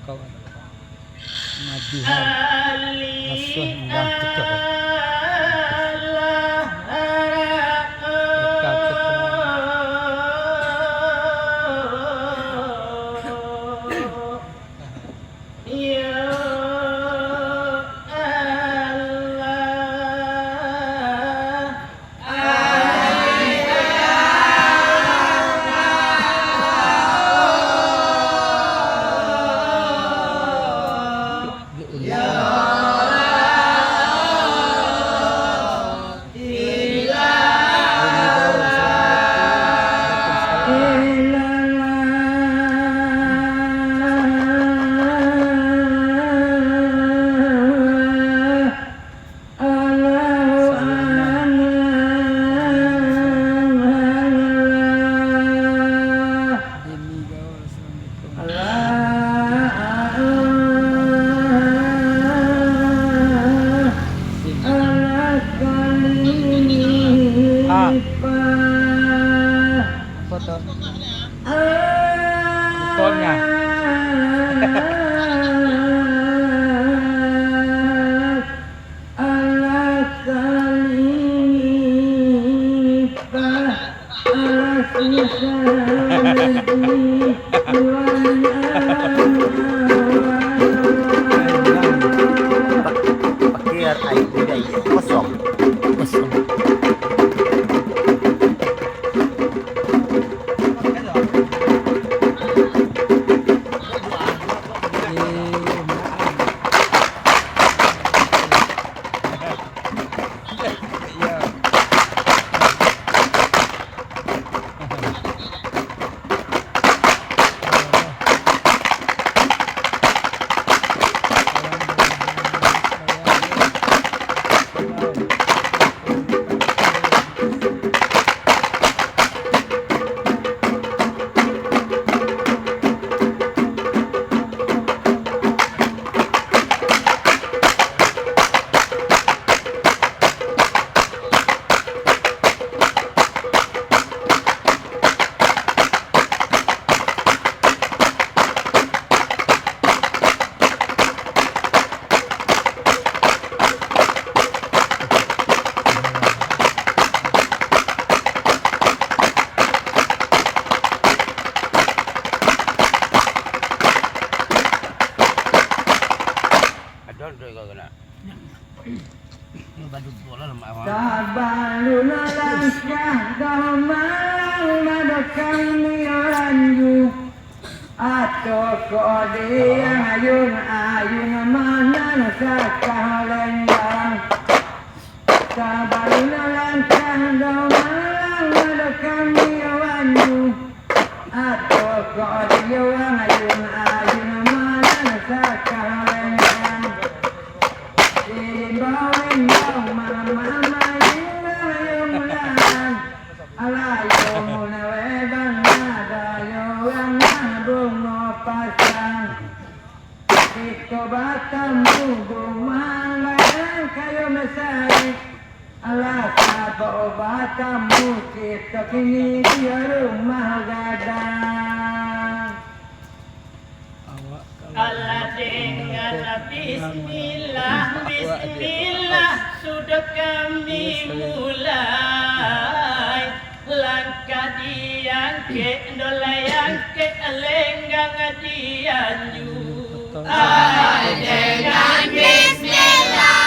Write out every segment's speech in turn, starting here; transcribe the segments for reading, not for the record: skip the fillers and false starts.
kawan majuhan asuh indah betul foto butonnya Pakir air budaya kosong. Tabaluna langkah damang madakang niranju Ato kode ayun ayun manan sa kahalendang Tabaluna langkah damang madakang niranju Ato kode ayun ayun manan sa kahalendang Bawin daw mama yung ulan Alayo muna wedang nadayo ang nabungo pasang Ito bata mo dumalang kayo masay Alas na ba o bata mo kita kinigiyarong mahagadang Allah dengan bismillah, bismillah sudah kami mulai langkah diangke, dolayangke, lenggang dianju dengan bismillah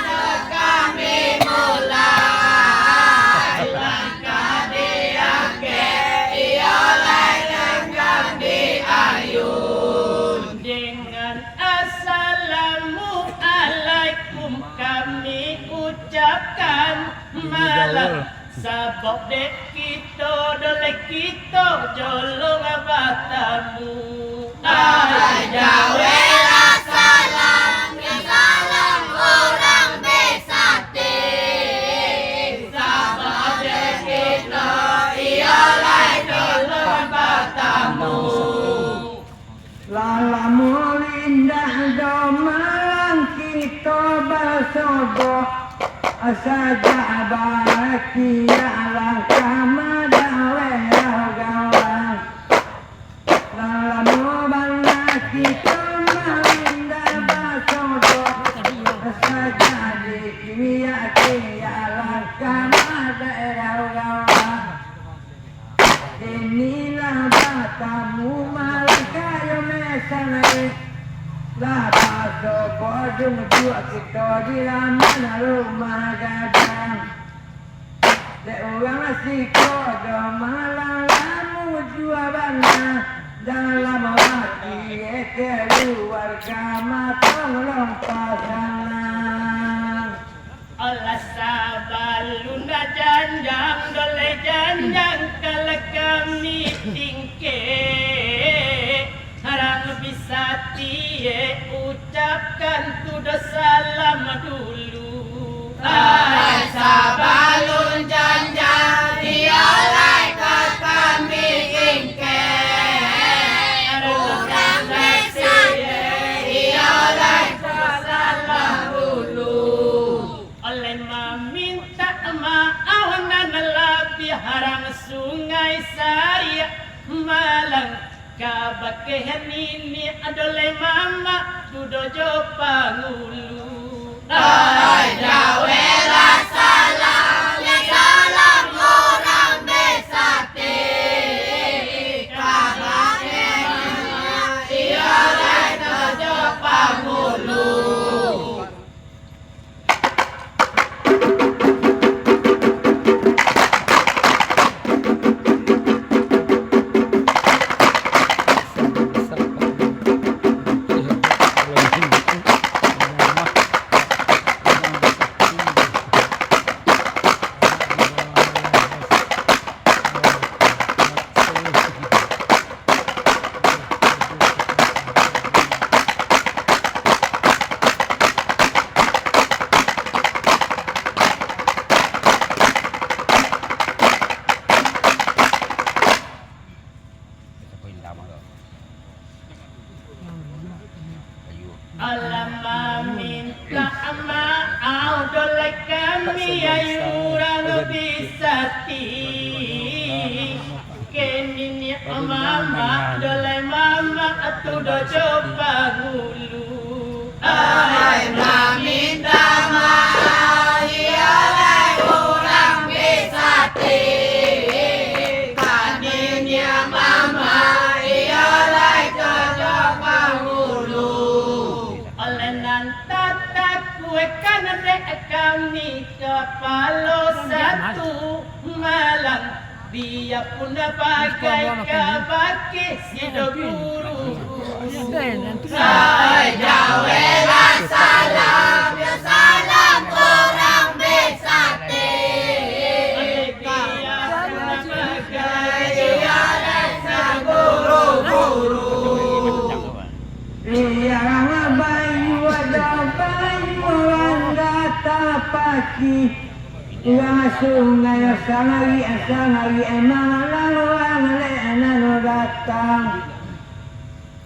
sudah kami mulai langkah diangke, lenggang dianju Assalamualaikum kami ucapkan malam Sabok dek kita dolek kita jolong abatamu Ajawelah salam ya salam orang besate Sabok dek kita ialah jolong abatamu Lalamu indah domalang kita bersogo Saja bahagia langkah madawe gawang Lalamu bangga kita malinda basodo saja di kimia kialah kama daerah inilah batamu malakayo mesanai lah baso bodong dua kita di mana rumah gadang de orang asiko do malang lamu jualannya dalam hati keluar kama tolong pasangan Allah sabaluna janjang dole janjang kalau kami tingke harang bisa tie ucapkan tudah salam dulu ay sabalun janjang dialai ke kami tingke orang bisa dialai ke salam dulu oleh meminta maaf dan lebih harang sungai Saria Malang kabakehen ini adoleh mama tudojo pangulu ay jawela salam ya salam orang besate kabakehen iya tudojo pangulu Alamak minta maaf dole kami ayurang bisa kenini mama dole mama atu dojo pangulu ay minta maaf ialai orang bisa kanini mama ialai dojo pangulu kan dek kami kepala satu malam dia pun bagai kabaki sido guru saya jawela salam ya salam orang besate dia bagai dia guru iya bayu ada bayu orang tapaki sungai sangai emang laluan lenan datang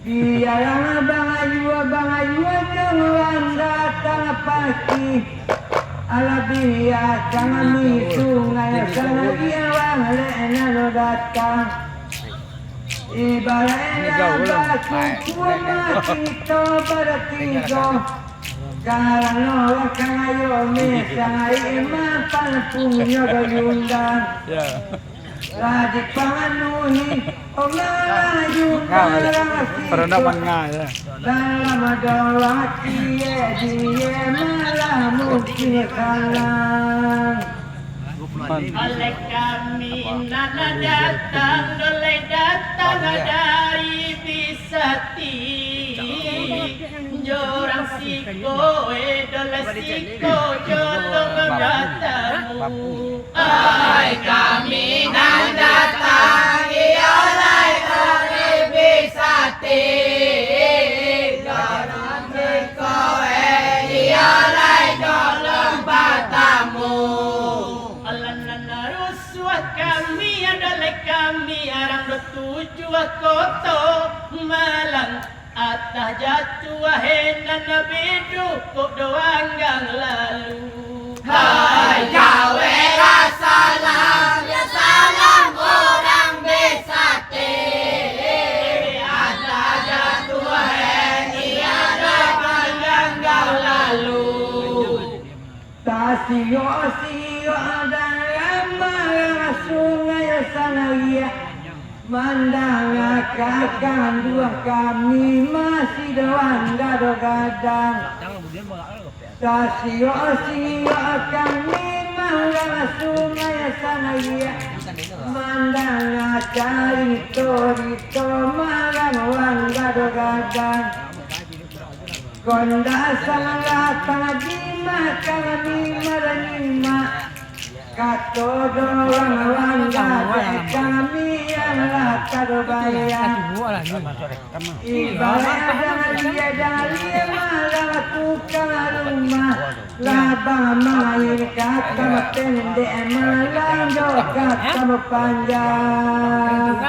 dia bangayu jangan datang pagi ala dia kami sungai sangai emang lenan datang ibaratnya batu kuat kita bertiga kalau kayo mesay mapan punya gayundan lagi panuhi olayu Peranaman nga ya. dalam dolaki dia malah mungkin kalah oleh kami nana datang oleh datang dari Bisati jorang siko dole siko jolong gatamu ay kami nana datang ialai dari Bisati jorang siko ialai jolong batamu kami adalah kami arang bertuju koto Malang atah jatuh henan bidu kok doang gang lalu hai jawela salam ya salam orang Bisati atah jatuh dalam sungai Sanaya Mandangakakan dua kami masih doang gado-gadang Sasio-sio kami mangga sungai Sanaya Mandangakari torito magang gado-gadang Konda sangatang dima kami merenima Kato doang kami yang latar bayang Ibadah dia dari malah tukang rumah Labang main kata pendek melando kata panjang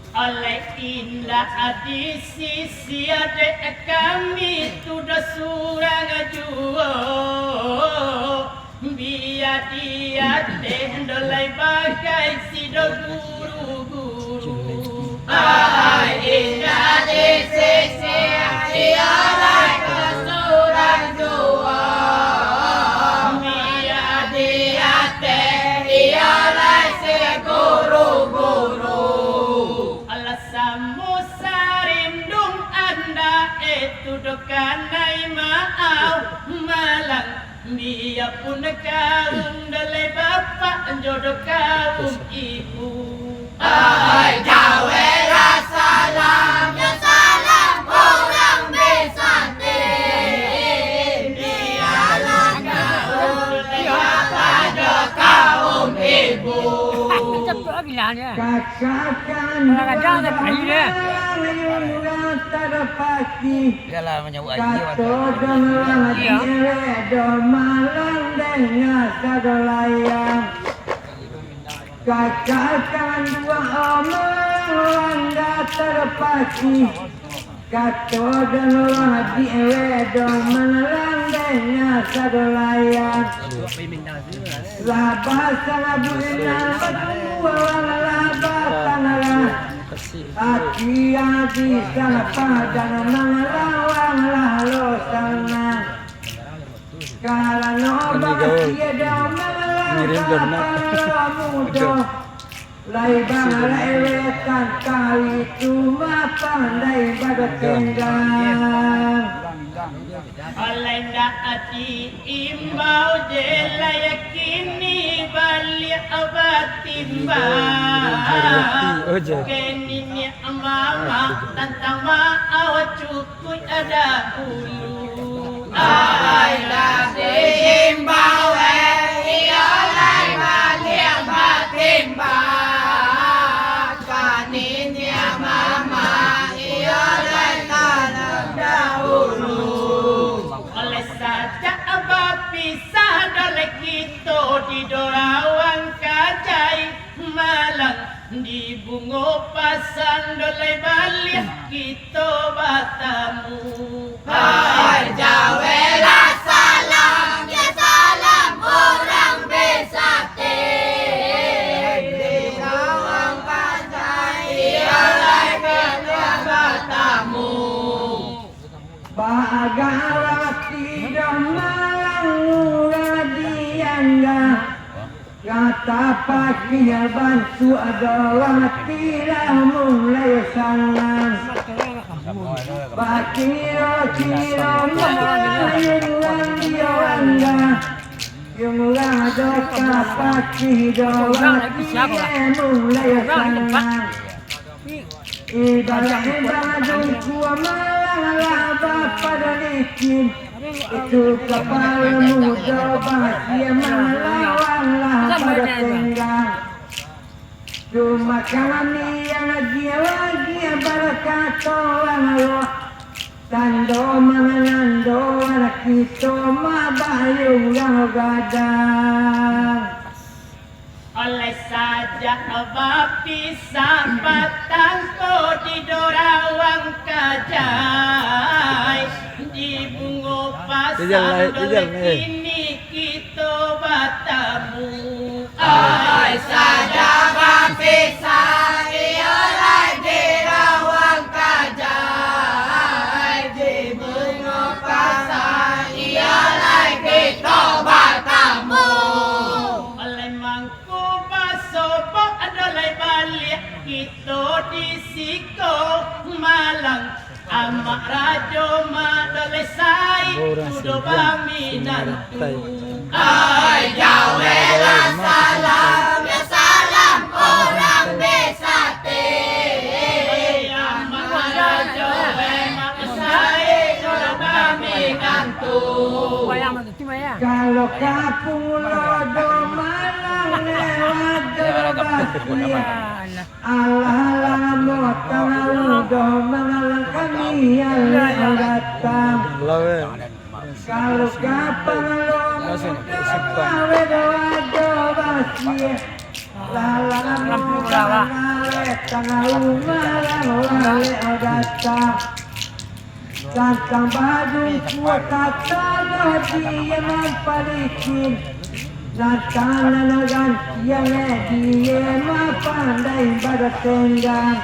oleh indah di sisi adek kami sudah surang juo biar dia dolai bagai sido guru-guru indah di sisi ialah kesurang juo biar dia ialah si guru-guru sarindung anda itu dokanai maaf malang dia pun kaum dalai bapak jodoh kaum ibu ai jawela salam ya salam orang besante dialah kaum dalai bapak jodoh kaum ibu Katakan Yalah menyawa Kato dengan diri domalang dengan sadolayang Katakan dua omong terpaki Kato dengan diri domalang dengan sadolayang Labas sana bulan berdua labas sana Aki adi sana padan mengelawang lalu sana Kalau nobak tiada mengelang kapal muda Lai bang lai wetan kali cuma pandai pada tenggang oleh ati imbau jela yakini balik abatimbang kenini mama tantang mau cukup ada ulu ayah imbau ialai balik abatimbang kenini mama ialai tanam dahulu oleh saja apa pisah dalai kita di dorawang kajai malang di bungo pasang dalai balik kita batamu hai jawela salam ya salam orang besate di dorawang kajai alai balik batamu Bagawat tidak malang diangga Kata pakinya bantu adalah tidak mulai sangat Pakiro malang diangga Yung lado kapaki doang tidak mulai sangat Ibadah kuah malang pada licin itu kapal muda bahagia melawanlah pada tenggang cuma kami yang lagi berkat orang Allah tando menando anak kita mabayung gadang oleh saja pisah batang ko di dorawang kajai di bungo pasang dolek ini kita batamu ai saja pisah iolai di dorawang kajai di bungo pasang iolai kita batamu Amak rajo madalesai kudo baminantu. Ay jawela salam ya salam orang besate. Amak rajo madalesai kudo baminantu. Kalau kapung lodo malang lewat debatnya Allah motong udo mengalang kami yang datang. Kalau kapung lodo mawe doa basye lalang motong tengah umalang wale datang. Tantang baju kuota talo dia mempalikin Natana nagan dia mapandai pada tenggang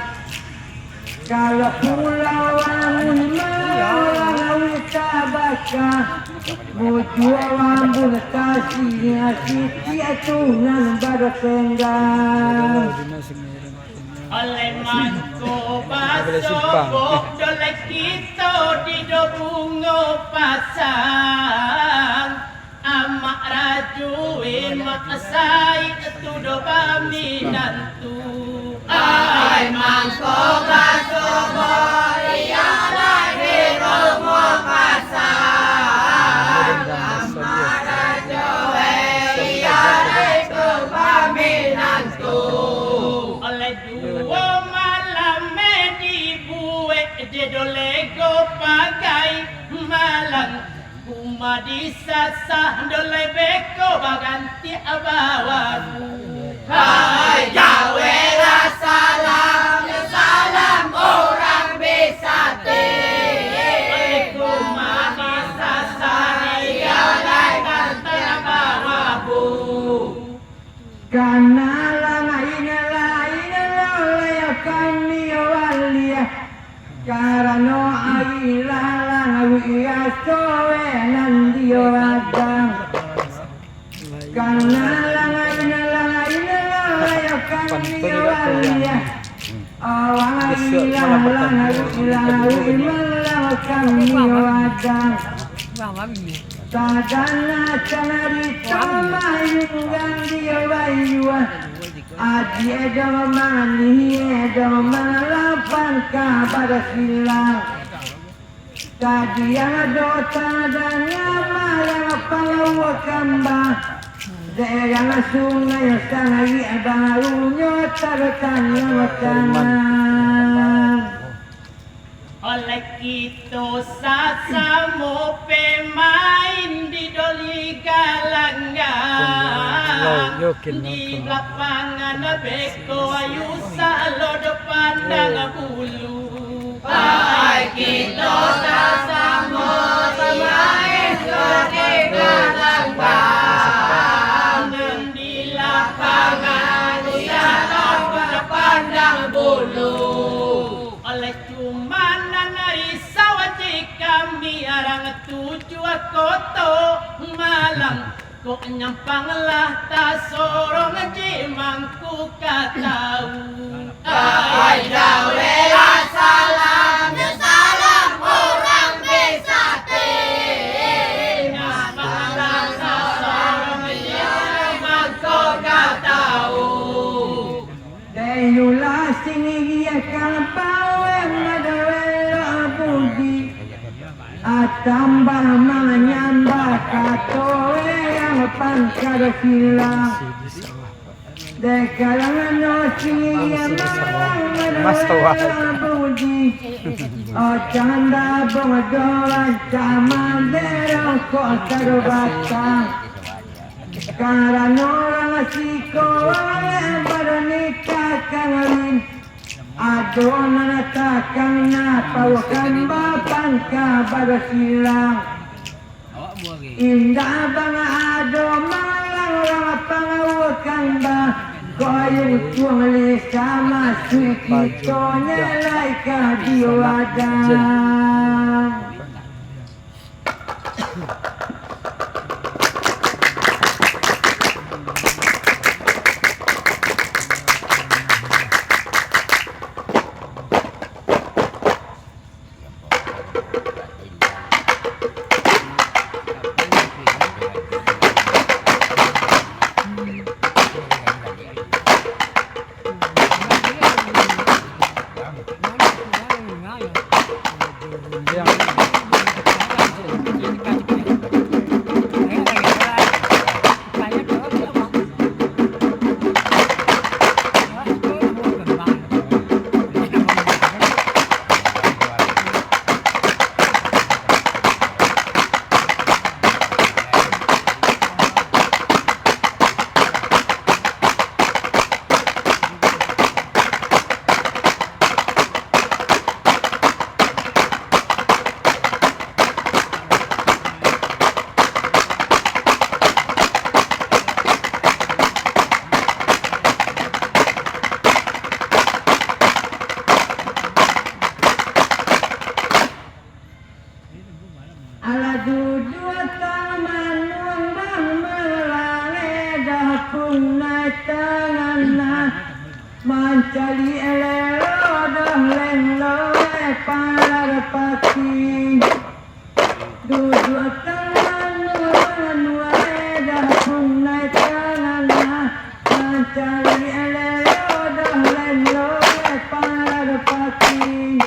Kalau pulau angin malang witabaka Mujua wambun kasihnya sitia tunan pada tenggang Oleh manko baso bodole kita di bungo pasang amak rajue maksai tu do baminantu ay manko baso boya lagi romo pasang amak rajue ya lagi baminantu dua malam dibuat jedolego pakai malang kuma disasah dole beko baganti abawaku hai jawela salam ya salam orang besate kuma disasah ya baganti abawaku karena kami walia karano ailalang wiya soe nandio adang karena lang ya kami walia awang ailalang wiya kami adang sadana canarita mayungan dia bayuan Adi edo mani edo malapan kabar silang Tadi ado tadanya malang palawa kamba Daerah sungai sangai barunya tartanya makanan Oleh kita sasamo pemain di doli galanggang di lapangan beko ayu salo depan bulu Hai kita sasamo pemain doli galanggang di lapangan salo depan bulu oleh cuman kami arang tuju koto malang kok nyampanglah tak sorong jemangku katau ay jawela salam ya salam orang besate nyampanglah tak sorong jemangku katau deyulah sini ya kampawe madawela budi Atambah menyambah katoe yang pangkar silang Dekalangan nosi yang malang budi O canda bongdoan caman derong kota batang Karena orang siko yang bernikah kawin Adon natakan na pawakan bapan kabar silang Indah bang ado malang orang pangawakan ba Koyong tuang sama sukitonya laika diwadang tangan mencari elero dah lelo palar pati duduk tangan dah punai tangan mencari elero dah lelo palar pati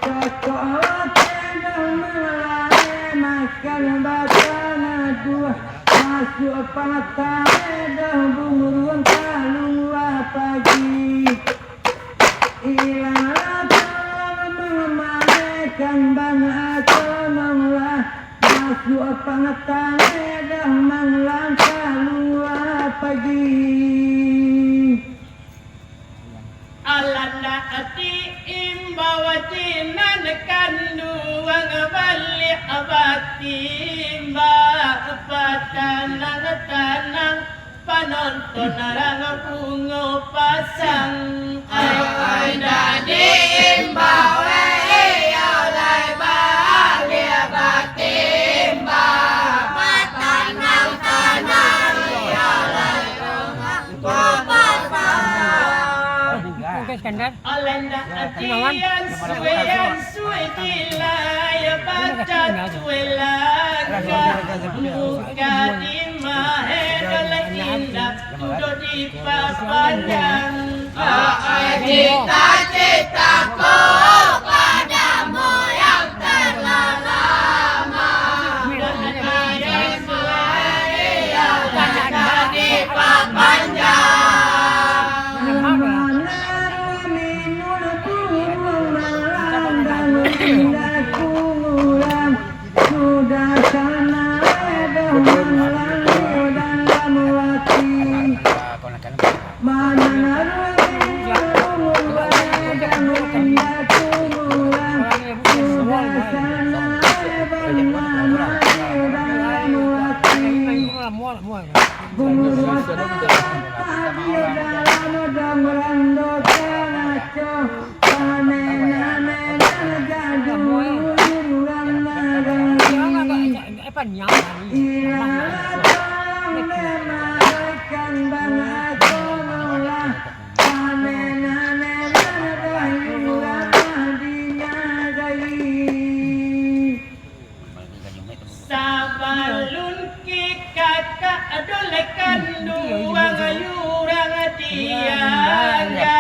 cokok dah mulai makan batang dua masuk patah dah burung keluar pagi ilah memaikan bangsa mengulah masuk patah dah melangkah keluar pagi alanda ati imbawa jinan kanduang balik abati tanang panonton narang bungo pasang ay dadi imbawe olay bali batimba patanang tanang olay bungo pasang alanda atian suwe dilay bacat welaga muka di mahe dalam indah duduk di papanjang cita-citaku padamu yang telah lama yang suai yang di papanjang sudah sana Sabalun ki kakak adolekan duang yurang tiaga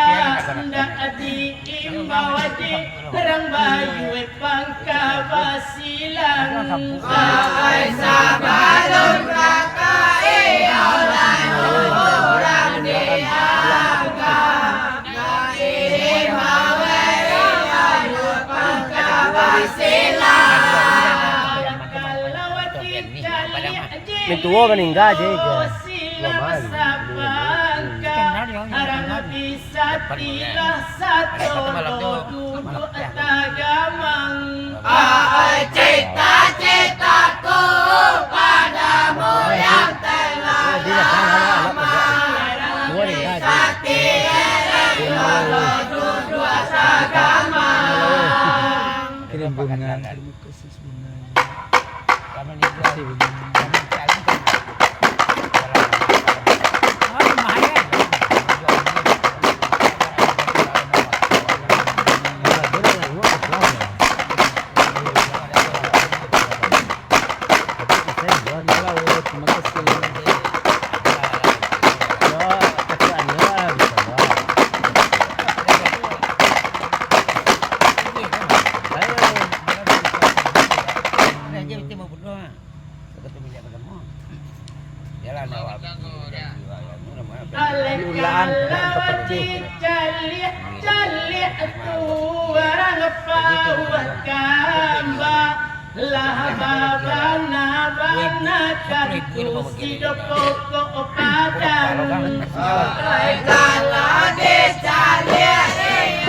ndak diimbawa di terang bayu pangka basilang ai sabalun kakak oleh orang tiaga diimbawa ayu pangka basilang Mentua meninggal aja ke normal. Harap bisa tilah satu duduk tagamang. Cita-citaku padamu yang telah lama. Bisa tilah duduk tagamang. Kirim bunga. Lulaan calik tu orang pawat kamba lah bana kan kursi pokok padang kala dicalik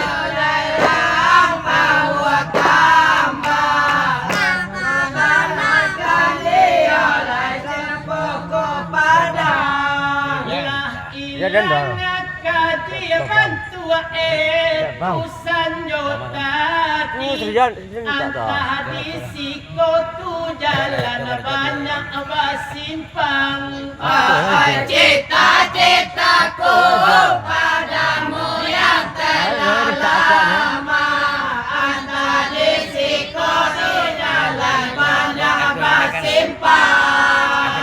oleh lang pawat kamba bana kan oleh pokok padang Ya kan dah. Kajian tua usan yotati antah di siko tu jalan banyak basimpang cita-cita cintaku padamu yang telah lama. Anta disiko di dalam banyak bersimpan.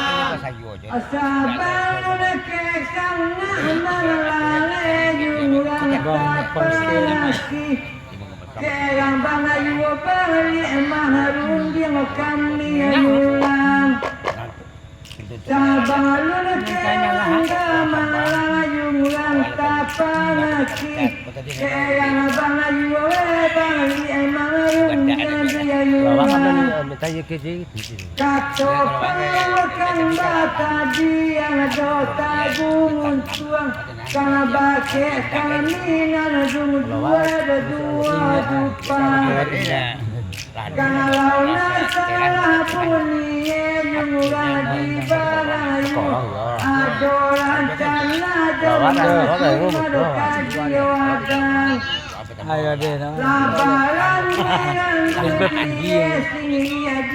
Asabang lekekang nang lale jurang tapanaki. Kerang bangayu bali maharun dia kami ayulang. Sabang lekekang malang jurang tapanaki. Kerang bangayu bali maharun dia ayulang. Kato pangwakan bata diang dota bungun tuang kana bake kami nana dua dupa kana launa salah punie jumlah di barayu adoran cana jalan jiwakan Ayo deh, labaran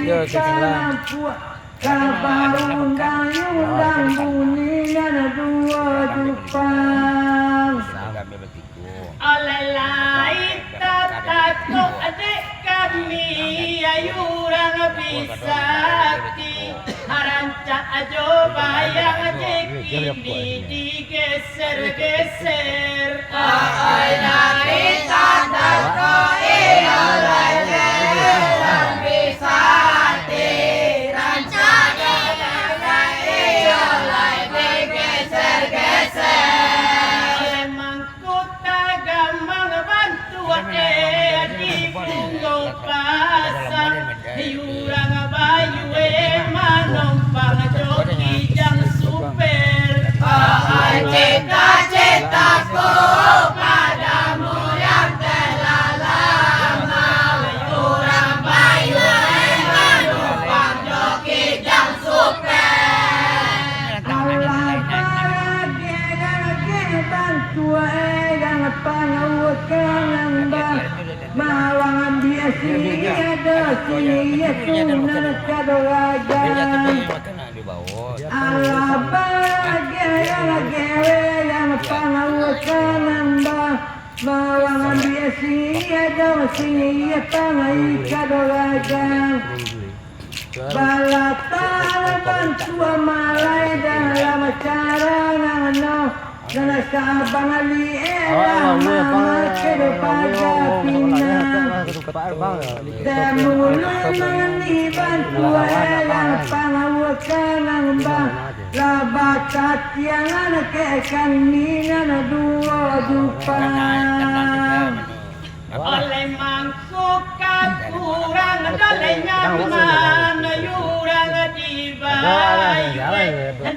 Yo, ketinggalan. kabarun dayung bunyi nana dua dupang. Oleh lain tataku adik kami ayurang bisa ki haranca ajo bayang jekini digeser-geser. Oleh lain tataku oleh bisa ki ranca oleh digeser-geser. Oleh mangkuta gamang bantu di punggung pasang yurang bayu manompang joki jang super. Cita-citaku padamu yang telah lama. Yurang bayu manompang joki jang super. Mawangan dia sini ada sini ya tunan kadoragan. Allah bahagia yang pangawakan nambah. Mawangan dia sini ada sini ya pangai kadoragan. Balatala bantua malai dalam cara nano nana sabang ali era mama kedepaga pinang demulun mani bantua era pangawakan nambah labakat yang anak kekani nana dua dupang. Oleh mangkukan kurang oleh nyaman yurang di bayu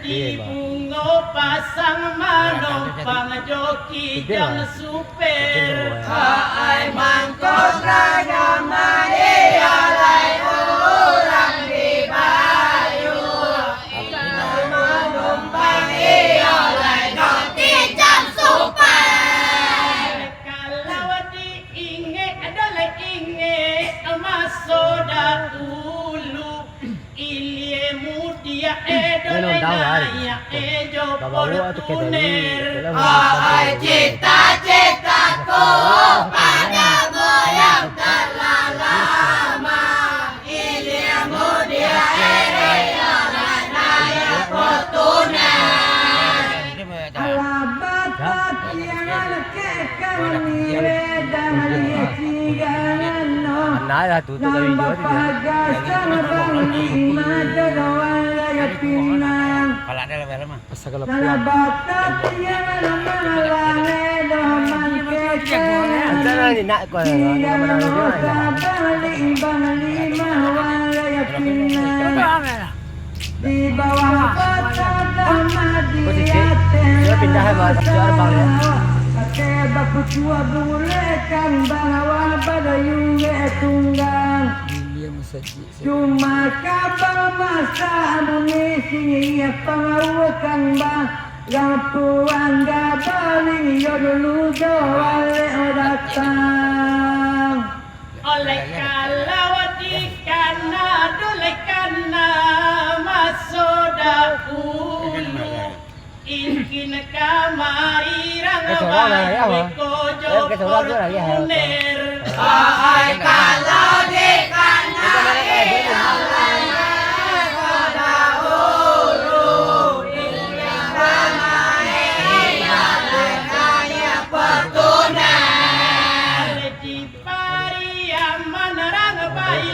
di bungo pasang manompang joki jang super. Hai mangkuk ragama oleh orang di bayu manompang oleh joki jang super. Soda ulu ilie mudia edolenya ejo portuner. Hai cita-citaku padamu yang telah lama. Ilie mudia edolenya portuner. Alabatat yang kekani dan lihat Nói ra tụi tôi đi dưới thì Kalau ada level mah. Asal kalau Antara ni nak kau di bawah kota dia pindah ke Arbang ya. Keba kucua bulekan bangawal pada yunge tunggang. Cuma kapal masa amunisi ya pengawakan bang. Lampuan gabali yo dulu jawale datang. Oleh kalau di kana dole kana masoda ulu Inkin kamari rang Cái chỗ đó là cái bai hả? kojo Cái chỗ đó là cái hả? fortuner. Ai kalau di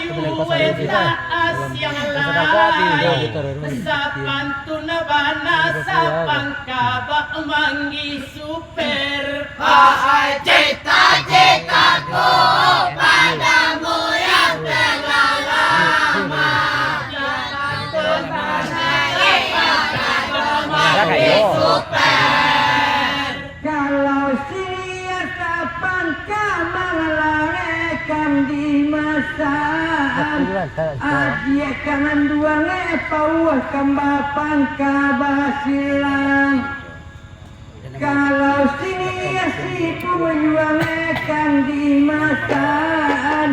Itu mana kayak gini? Sapantun bana sapangkaba mangi super. cita-citaku padamu yang telah lama. Ada kayak Kalau sia sapangkaba melalekan di masa Adia kanan dua ngepauah kambapang kabasilang. Kalau sia sipu menyuangkan di masaan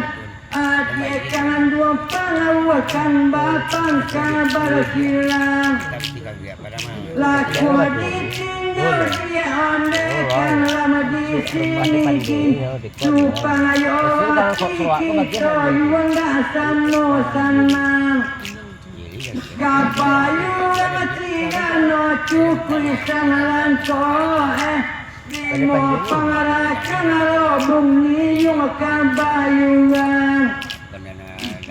Adia kanan dua pangawah kambapang kabasilang. Laku ditinggal dia ondekan lama di sini supaya kita yang dah sama senang kapayu matigano cukuri sanalan Limo pangarakan robong niyong kabayungan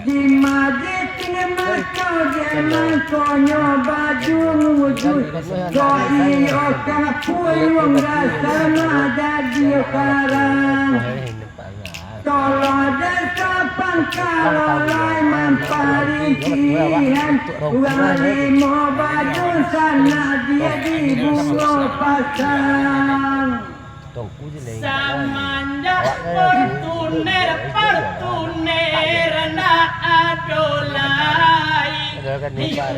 di madit naman ko diyan ko nyo bajung wujud doi o kapuyong rasa madadi o karang tolo desa pangkalolay mamparikihan wali mo bajung sana dia di bungo pasang Samanja fortuner na adolai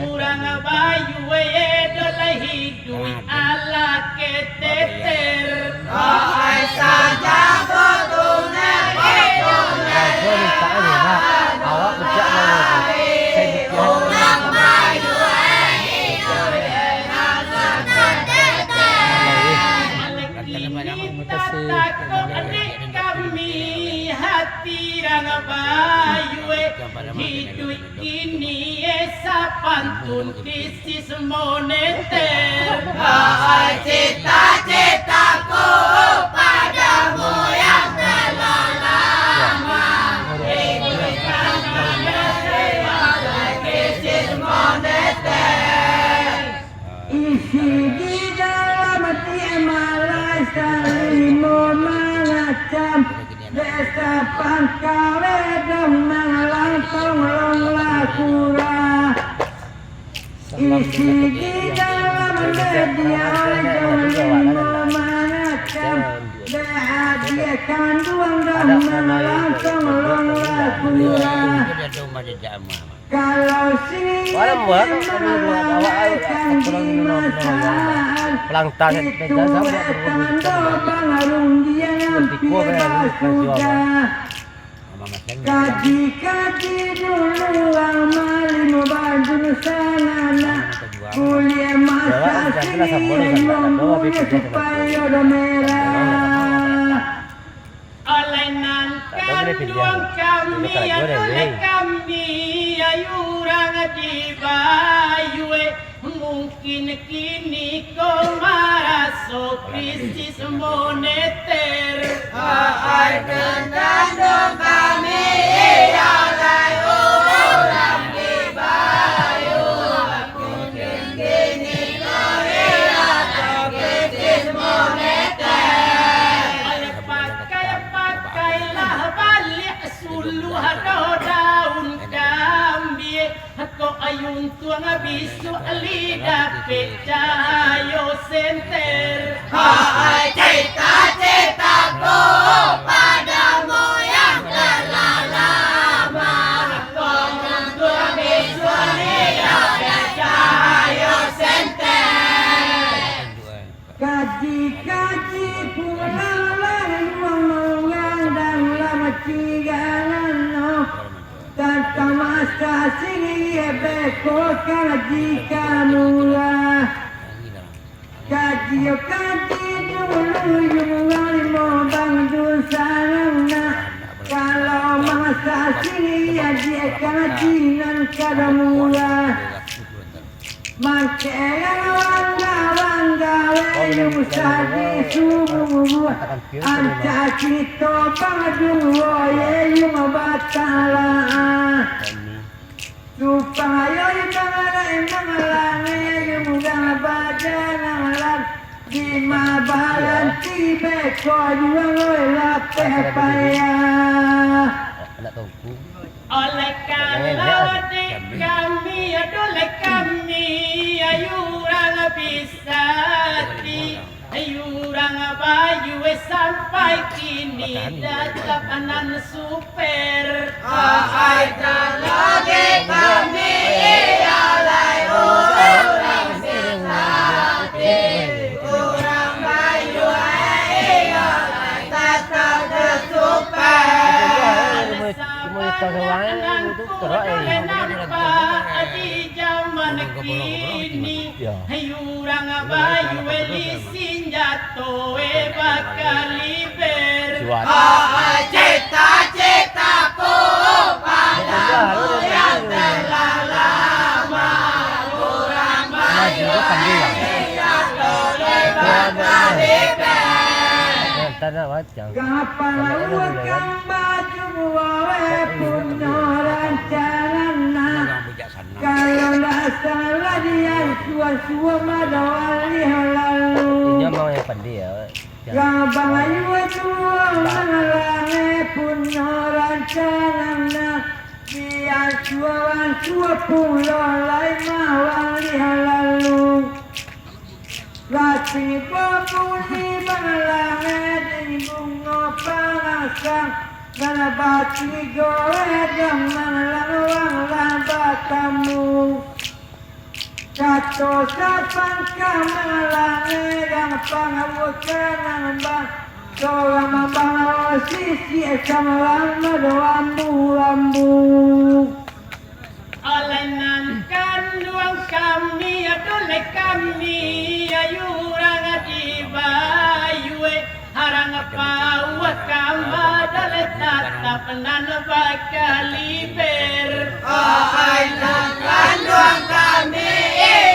Kurang bayu edolai hidui ala keteter Ay saja fortuner awak becak mau Ulang bayu adik kami hati rang bayu hidup ini esa pantun krisis moneter Ay cita-citaku padamu yang telah lama krisis moneter isi di dalam hati malai salimo mengacam desa pangkale dan mengelangsung long lakura isi di dalam media salimo mengacam dia kandung dan mengelangsung long lakura kalau sini melahirkan di masaan pelangtan itu pengarung dia ngampir sudah kaji dulu amalin banjur sanana kuliah masa sini ngomongnya supaya udah merah Alainan kanduang kami adolai kami ayurang di bayu mungkin kini kau maraso krisis moneter Ay kandang kami alai ulang di bayu mungkin kini kau krisis moneter pakailah balik suluh daun kambie kau ayun tuang bisu lidah pecayo senter Ay cita-citaku padamu yang telah lama Kau visualnya cahaya senter Kaji-kaji pulang mengulang dan lama ciganan Tanta masa sini beko kaji kamula Kaji dulu yung mo bang dusana. Kalau masa sini ya dia kajian kadamula. Makanya wangga yung sadi subuh. Anca cito pangduo yung batala. Supaya yung yung badan di mabalan tibe ko yung lapepaya. Oleh kalau di kami oleh kami ayurang bisa di ayurang bayu sampai kini datapanan super Ay lagi kami alay orang sesati orang bayu ay alay tatap kesupan. Di zaman kini hayurang bayu elisin jatuh bakal liber Cita-citaku padamu yang telah lama orang bayu yang boleh berkaliber. Kapan bukan baju wae punya rancangan. Kalau nggak salah dia sua-sua madawali lalu. Mau yang pandai ya. Gabang ayu tua malange punya rancangan. Biar sua pulau lain mawali lalu. Lati pemuli malange di bunga pangasang. Nalabati goedang malang batamu. Kato sapan kamalange yang pangabukan bang. Solang mambang sisi samalang madoambu. Olenan kanduang kami adole kami ayurang dibayue harang pawa kamba dale tatap nan bakal liber. Ay kanduang kami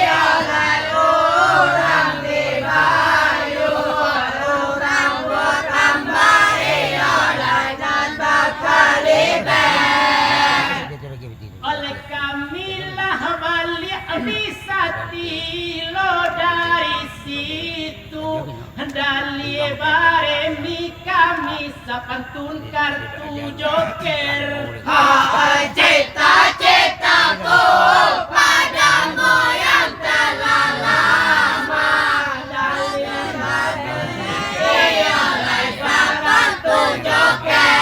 alay orang di bayu orang buat tambah alay dan bakal liber. Oleh kamilah balik bisa tilo dari situ dali baremi kami sapantun kartu joker. Hai cita-citaku padamu yang telah lama dari alay sapatu joker.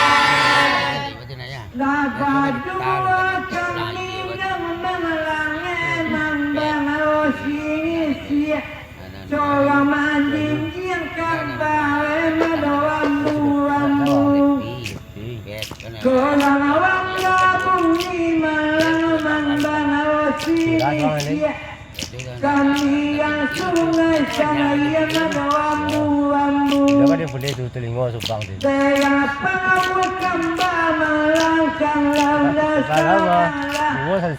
Dapat dua kami yang mengelangi mambang osisi. Coba manding yang kembali medoambu-ambu. Kolang awang labung di malang mambang osisi. Kami yang sungai saya medoambu-ambu. Dia boleh tu telinga subang tu. Saya pengamu kembang melangkang laudah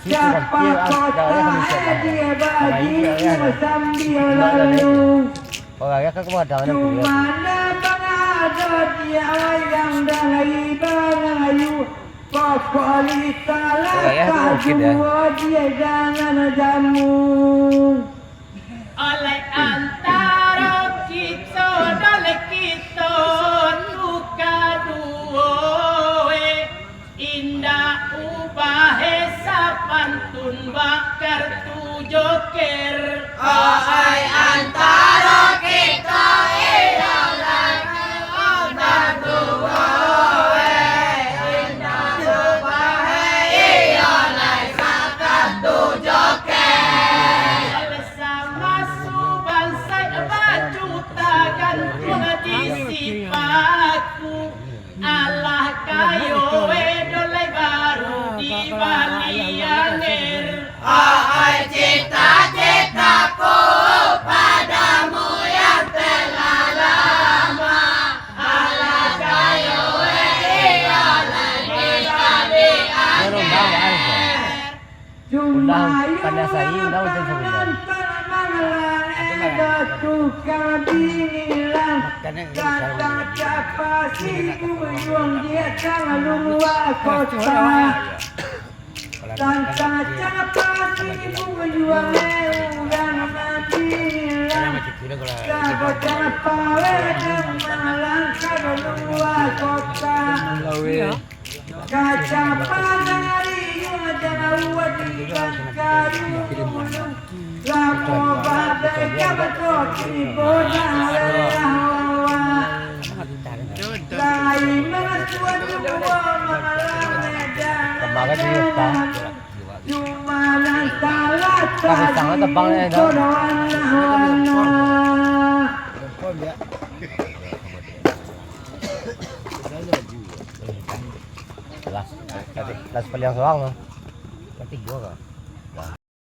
siapa kota dia bagimu sambil lalu. Orangnya kan kemana dah? Cumana bang ada dia yang dangai bangayu. Pokolita laka jua dia jangan jamu. Oleh antara kita dole kita luka duoe indah ubahe sapantun bakar tu joker. Ay antara kita ialah kita dua. Indah ubahe ialah satu joker. Oleh sama suban tukar bilang kata siapa sih berjuang dia jangan lupa kota. Kata siapa sih berjuang dan bilang kata siapa malang kalau lupa kota. Kaca panari jangan buat di kayu. Lapo pada kabatot di bodoh Lai mengacuan semua Kembangan di hutan. Cuma nantala Tapi sangat tebang ya itu. Kelas peliang soang loh. Ketiga kok.